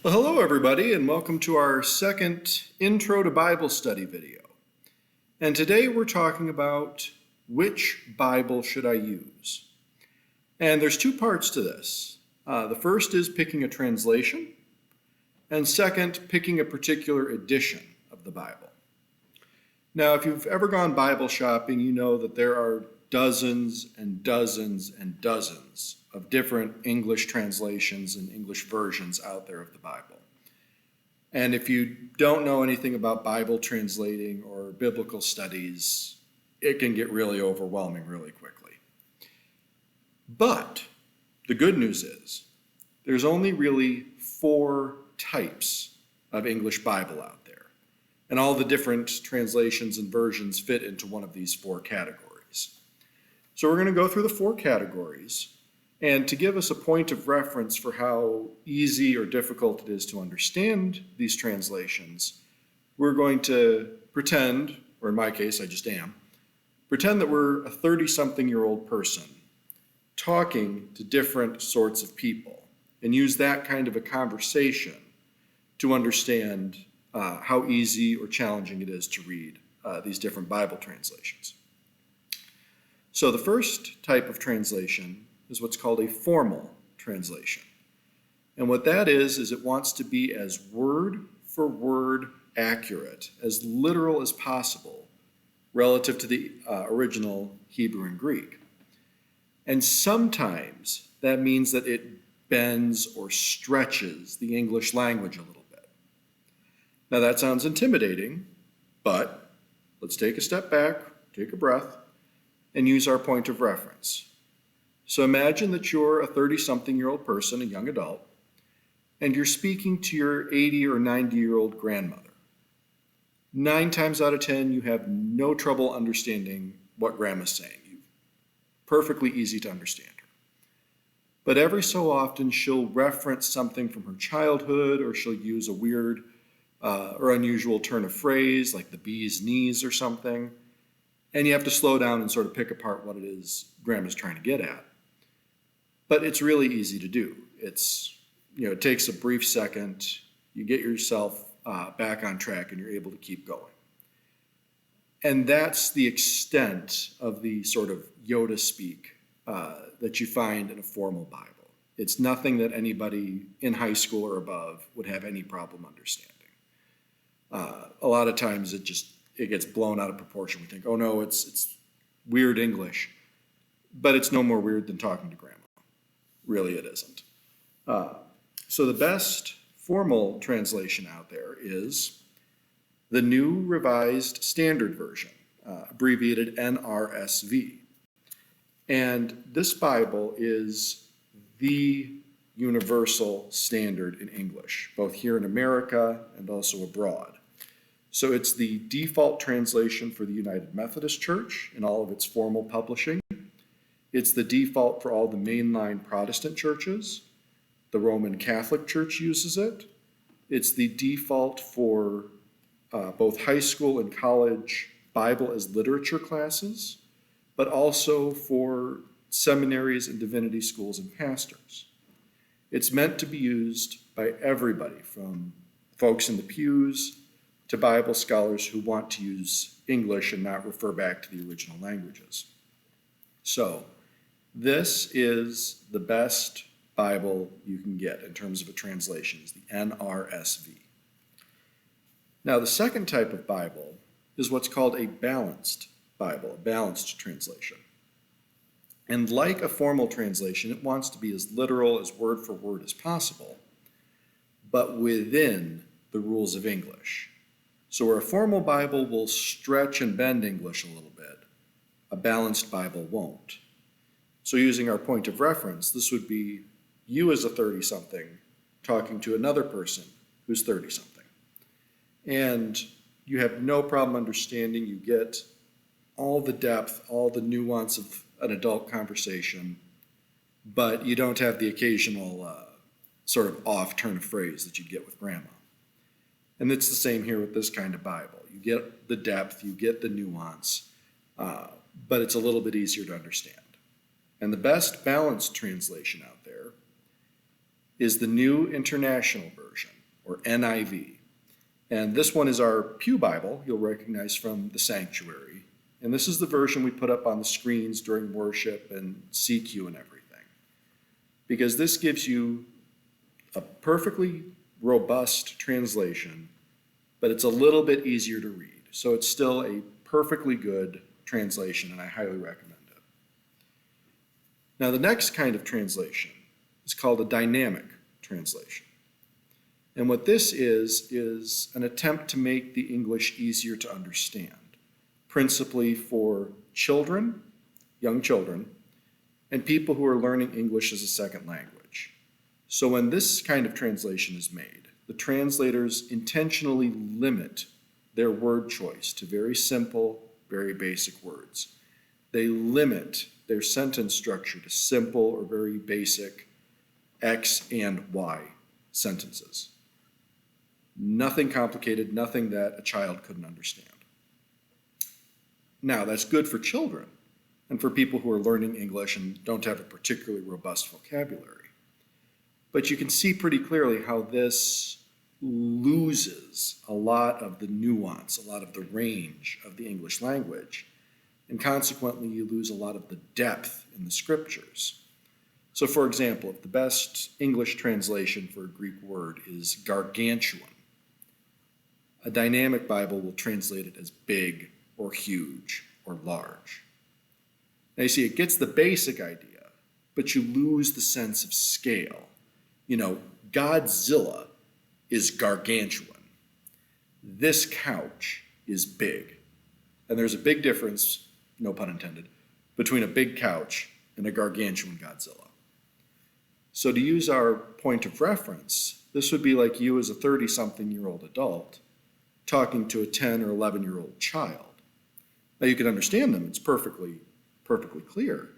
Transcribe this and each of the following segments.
Well, hello everybody, and welcome to our second Intro to Bible Study video. And today we're talking about which Bible should I use? And there's two parts to this. The first is picking a translation, and second, picking a particular edition of the Bible. Now, if you've ever gone Bible shopping, you know that there are dozens and dozens and dozens of different English translations and English versions out there of the Bible. And if you don't know anything about Bible translating or biblical studies, it can get really overwhelming really quickly. But the good news is there's only really 4 types of English Bible out there. And all the different translations and versions fit into one of these 4 categories. So we're going to go through the 4 categories, and to give us a point of reference for how easy or difficult it is to understand these translations, we're going to pretend, or in my case, I just am, pretend that we're a 30-something-year-old person talking to different sorts of people and use that kind of a conversation to understand how easy or challenging it is to read these different Bible translations. So the first type of translation is what's called a formal translation. And what that is it wants to be as word for word accurate, as literal as possible relative to the original Hebrew and Greek. And sometimes that means that it bends or stretches the English language a little bit. Now that sounds intimidating, but let's take a step back, take a breath, and use our point of reference. So imagine that you're a 30-something-year-old person, a young adult, and you're speaking to your 80 or 90-year-old grandmother. 9 times out of 10, you have no trouble understanding what grandma's saying. Perfectly easy to understand her. But every so often, she'll reference something from her childhood, or she'll use a weird or unusual turn of phrase, like the bee's knees or something. And you have to slow down and sort of pick apart what it is grandma's trying to get at. But it's really easy to do. It takes a brief second, you get yourself back on track, and you're able to keep going. And that's the extent of the sort of Yoda speak that you find in a formal Bible. It's nothing that anybody in high school or above would have any problem understanding. A lot of times it gets blown out of proportion. We think, oh no, it's weird English, but it's no more weird than talking to grandma. Really, it isn't. So the best formal translation out there is the New Revised Standard Version, abbreviated NRSV. And this Bible is the universal standard in English, both here in America and also abroad. So it's the default translation for the United Methodist Church in all of its formal publishing. It's the default for all the mainline Protestant churches. The Roman Catholic Church uses it. It's the default for both high school and college Bible as literature classes, but also for seminaries and divinity schools and pastors. It's meant to be used by everybody, from folks in the pews to Bible scholars who want to use English and not refer back to the original languages. So this is the best Bible you can get in terms of a translation, is the NRSV. Now, the second type of Bible is what's called a balanced Bible, a balanced translation. And like a formal translation, it wants to be as literal as word for word as possible, but within the rules of English. So where a formal Bible will stretch and bend English a little bit, a balanced Bible won't. So using our point of reference, this would be you as a 30-something talking to another person who's 30-something. And you have no problem understanding. You get all the depth, all the nuance of an adult conversation, but you don't have the occasional sort of off turn of phrase that you'd get with grandma. And it's the same here with this kind of Bible. You get the depth, you get the nuance, but it's a little bit easier to understand. And the best balanced translation out there is the New International Version, or NIV. And this one is our Pew Bible, you'll recognize from the sanctuary. And this is the version we put up on the screens during worship and CQ and everything. Because this gives you a perfectly robust translation, but it's a little bit easier to read. So it's still a perfectly good translation, and I highly recommend it. Now, the next kind of translation is called a dynamic translation. And what this is an attempt to make the English easier to understand, principally for children, young children, and people who are learning English as a second language. So when this kind of translation is made, the translators intentionally limit their word choice to very simple, very basic words. They limit their sentence structure to simple or very basic X and Y sentences. Nothing complicated, nothing that a child couldn't understand. Now, that's good for children and for people who are learning English and don't have a particularly robust vocabulary. But you can see pretty clearly how this loses a lot of the nuance, a lot of the range of the English language, and consequently you lose a lot of the depth in the scriptures. So for example, if the best English translation for a Greek word is gargantuan, a dynamic Bible will translate it as big or huge or large. Now you see, it gets the basic idea, but you lose the sense of scale. You know, Godzilla is gargantuan. This couch is big. And there's a big difference, no pun intended, between a big couch and a gargantuan Godzilla. So to use our point of reference, this would be like you as a 30-something-year-old adult talking to a 10 or 11-year-old child. Now you can understand them, it's perfectly clear,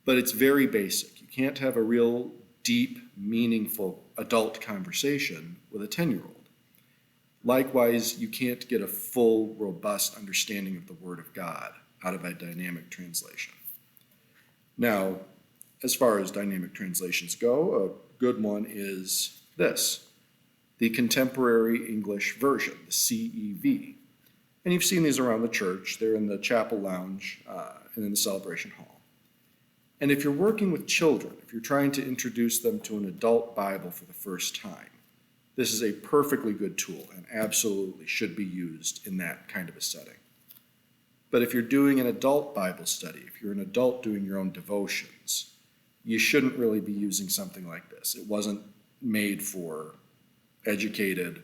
but it's very basic. You can't have a real deep, meaningful adult conversation with a 10-year-old. Likewise, you can't get a full, robust understanding of the Word of God out of a dynamic translation. Now, as far as dynamic translations go, a good one is this, the Contemporary English Version, the CEV. And you've seen these around the church. They're in the chapel lounge and in the celebration hall. And if you're working with children, if you're trying to introduce them to an adult Bible for the first time, this is a perfectly good tool and absolutely should be used in that kind of a setting. But if you're doing an adult Bible study, if you're an adult doing your own devotions, you shouldn't really be using something like this. It wasn't made for educated,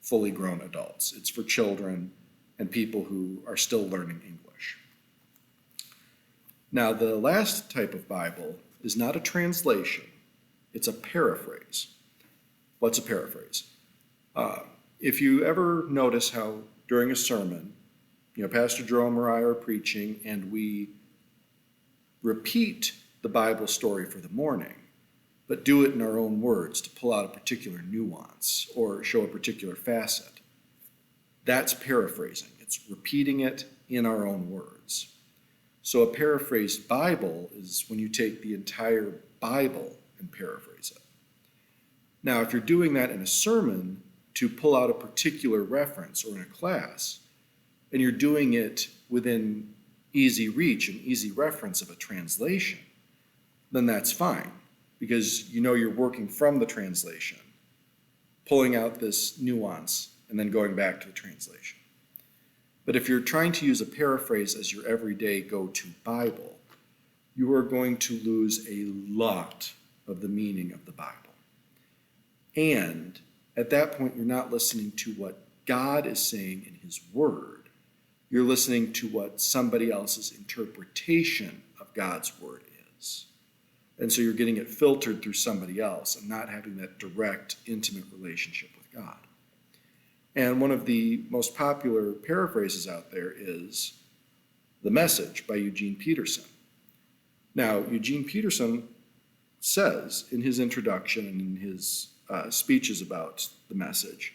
fully grown adults. It's for children and people who are still learning English. Now, the last type of Bible is not a translation, it's a paraphrase. What's a paraphrase? If you ever notice how during a sermon, Pastor Jerome or I are preaching and we repeat the Bible story for the morning, but do it in our own words to pull out a particular nuance or show a particular facet. That's paraphrasing. It's repeating it in our own words. So a paraphrased Bible is when you take the entire Bible and paraphrase it. Now, if you're doing that in a sermon to pull out a particular reference or in a class, and you're doing it within easy reach and easy reference of a translation, then that's fine, because you're working from the translation, pulling out this nuance, and then going back to the translation. But if you're trying to use a paraphrase as your everyday go-to Bible, you are going to lose a lot of the meaning of the Bible. And at that point, you're not listening to what God is saying in His Word. You're listening to what somebody else's interpretation of God's Word is. And so you're getting it filtered through somebody else and not having that direct, intimate relationship with God. And one of the most popular paraphrases out there is The Message by Eugene Peterson. Now, Eugene Peterson says in his introduction and in his speeches about the message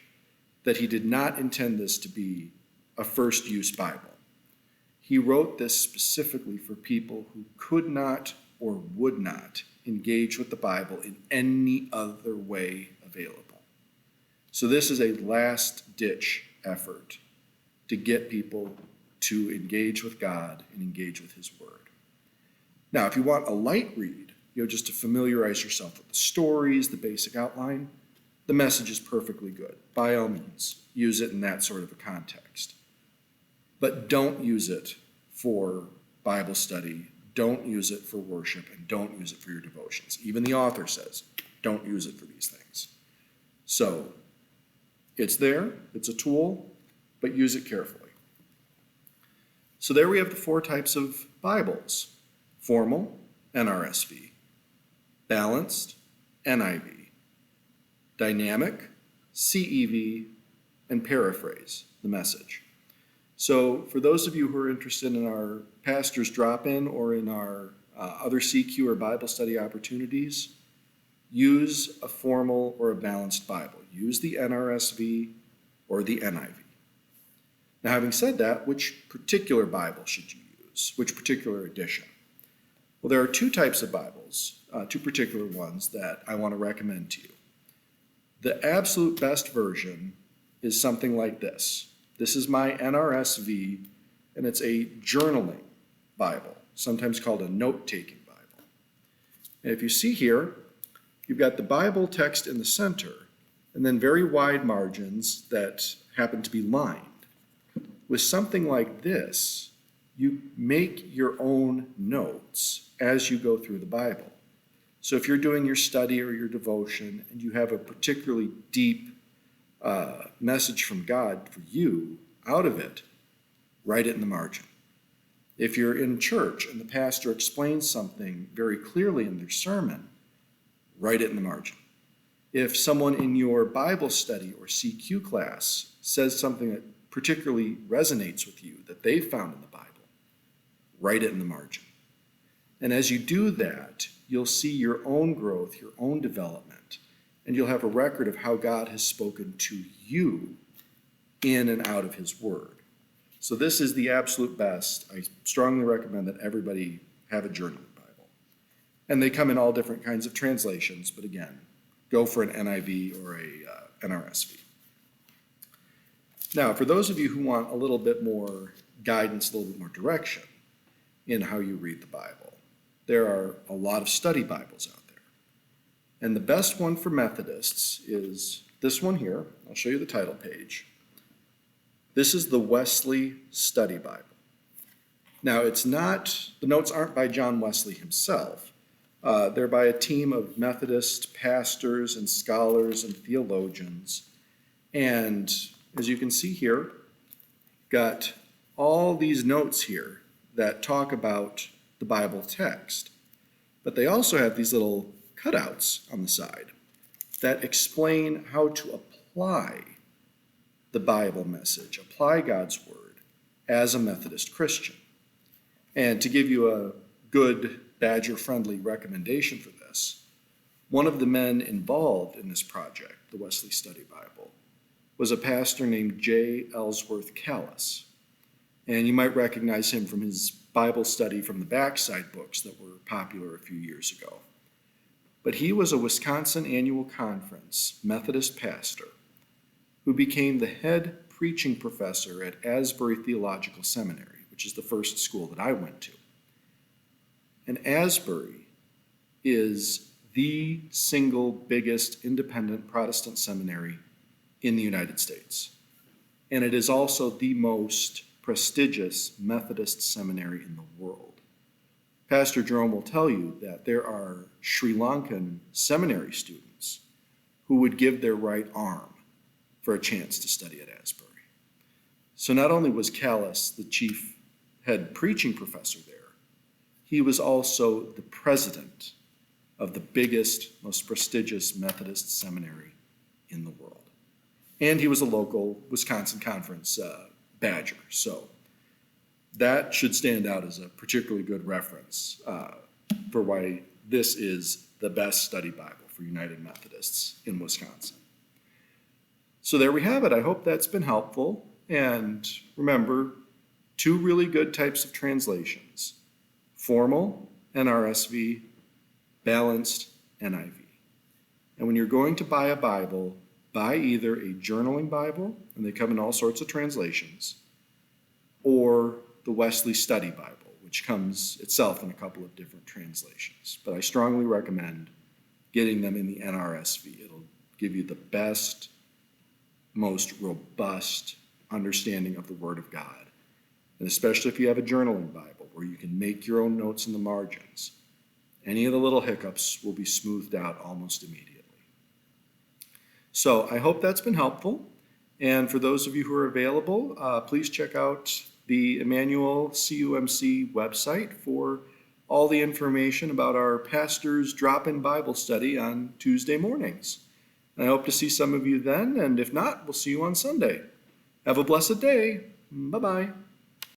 that he did not intend this to be a first-use Bible. He wrote this specifically for people who could not or would not engage with the Bible in any other way available. So this is a last-ditch effort to get people to engage with God and engage with his word. Now, if you want a light read, just to familiarize yourself with the stories, the basic outline, the Message is perfectly good. By all means, use it in that sort of a context. But don't use it for Bible study, don't use it for worship, and don't use it for your devotions. Even the author says, don't use it for these things. So, it's there, it's a tool, but use it carefully. So there we have the 4 types of Bibles: formal, NRSV; balanced, NIV; dynamic, CEV; and paraphrase, the Message. So for those of you who are interested in our pastor's drop-in or in our other CQ or Bible study opportunities, use a formal or a balanced Bible. Use the NRSV or the NIV. Now, having said that, which particular Bible should you use? Which particular edition? Well, there are 2 types of Bibles, 2 particular ones that I want to recommend to you. The absolute best version is something like this. This is my NRSV, and it's a journaling Bible, sometimes called a note-taking Bible. And if you see here, you've got the Bible text in the center, and then very wide margins that happen to be lined. With something like this, you make your own notes as you go through the Bible. So if you're doing your study or your devotion and you have a particularly deep message from God for you out of it, write it in the margin. If you're in church and the pastor explains something very clearly in their sermon, write it in the margin. If someone in your Bible study or CQ class says something that particularly resonates with you that they found in the Bible, write it in the margin. And as you do that, you'll see your own growth, your own development, and you'll have a record of how God has spoken to you in and out of his word. So this is the absolute best. I strongly recommend that everybody have a journaling Bible. And they come in all different kinds of translations, but again, go for an NIV or a NRSV. Now, for those of you who want a little bit more guidance, a little bit more direction in how you read the Bible, there are a lot of study Bibles out there. And the best one for Methodists is this one here. I'll show you the title page. This is the Wesley Study Bible. Now, the notes aren't by John Wesley himself. They're by a team of Methodist pastors and scholars and theologians. And as you can see here, got all these notes here that talk about the Bible text. But they also have these little cutouts on the side that explain how to apply the Bible message, apply God's word as a Methodist Christian. And to give you a good Badger-friendly recommendation for this, one of the men involved in this project, the Wesley Study Bible, was a pastor named J. Ellsworth Callis. And you might recognize him from his Bible study from the backside books that were popular a few years ago. But he was a Wisconsin Annual Conference Methodist pastor who became the head preaching professor at Asbury Theological Seminary, which is the first school that I went to. And Asbury is the single biggest independent Protestant seminary in the United States. And it is also the most prestigious Methodist seminary in the world. Pastor Jerome will tell you that there are Sri Lankan seminary students who would give their right arm for a chance to study at Asbury. So not only was Callis the chief head preaching professor there, he was also the president of the biggest, most prestigious Methodist seminary in the world. And he was a local Wisconsin Conference Badger. So that should stand out as a particularly good reference for why this is the best study Bible for United Methodists in Wisconsin. So there we have it. I hope that's been helpful. And remember, 2 really good types of translations: formal, NRSV, balanced NIV. And when you're going to buy a Bible, buy either a journaling Bible, and they come in all sorts of translations, or the Wesley Study Bible, which comes itself in a couple of different translations. But I strongly recommend getting them in the NRSV. It'll give you the best, most robust understanding of the Word of God. And especially if you have a journaling Bible where you can make your own notes in the margins, any of the little hiccups will be smoothed out almost immediately. So I hope that's been helpful. And for those of you who are available, please check out the Emmanuel CUMC website for all the information about our pastor's drop-in Bible study on Tuesday mornings. And I hope to see some of you then, and if not, we'll see you on Sunday. Have a blessed day. Bye-bye.